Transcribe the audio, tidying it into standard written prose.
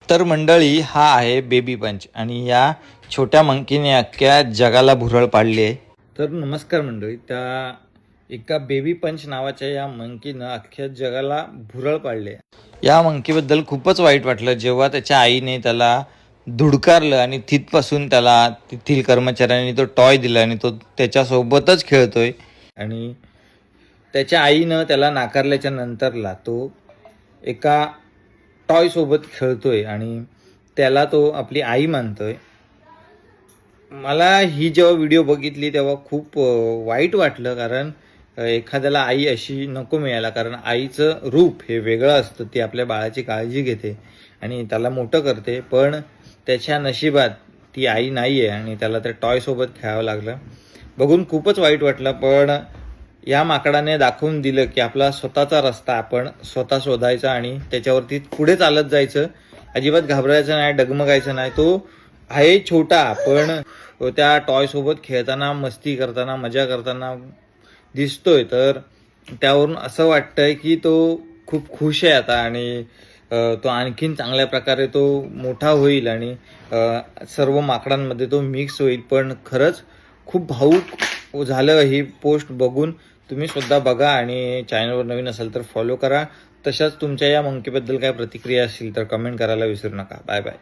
तर मंडळी, हा आहे बेबी पंच आणि या छोट्या मंकीने अख्ख्या जगाला भुरळ पाडली आहे. तर नमस्कार मंडळी, त्या एका बेबी पंच नावाच्या या मंकीनं अख्ख्या जगाला भुरळ पाडले. या मंकीबद्दल खूपच वाईट वाटलं जेव्हा त्याच्या आईने त्याला धुडकारलं आणि तिथपासून त्याला तेथील कर्मचाऱ्यांनी तो टॉय दिला आणि तो त्याच्यासोबतच खेळतोय. आणि त्याच्या आईनं त्याला नाकारल्याच्या नंतरला तो एका टॉय सोबत खेळतोय आणि त्याला तो आपली आई मानतोय. मला ही जेव्हा व्हिडिओ बघितली तेव्हा खूप वाईट वाटलं, कारण एखाद्याला आई अशी नको मिळायला. कारण आईचं रूप हे वेगळं असतं, ती आपल्या बाळाची काळजी घेते आणि त्याला मोठं करते. पण त्याच्या नशिबात ती आई नाही आहे आणि त्याला त्या टॉयसोबत खेळावं लागलं. बघून खूपच वाईट वाटलं. पण या माकडाने दाखवून दिलं की आपला स्वतःचा रस्ता आपण स्वतः शोधायचा आणि त्याच्यावरती पुढे चालत जायचं. अजिबात घाबरायचं नाही, डगमगायचं नाही. तो आहे छोटा, पण त्या टॉयसोबत खेळताना, मस्ती करताना, मजा करताना दिसतोय. तर त्यावरून असं वाटतंय की तो खूप खुश आहे आता आणि तो आणखीन चांगल्या प्रकारे तो मोठा होईल आणि सर्व माकडांमध्ये तो मिक्स होईल. पण खरंच खूप भावूक झालं ही पोस्ट बघून. तुम्ही सुद्धा बघा आणि चॅनलवर नवीन असाल तर फॉलो करा. तशाच तुमच्या या मंकीबद्दल काय प्रतिक्रिया असतील तर कमेंट करायला विसरू नका. Bye bye.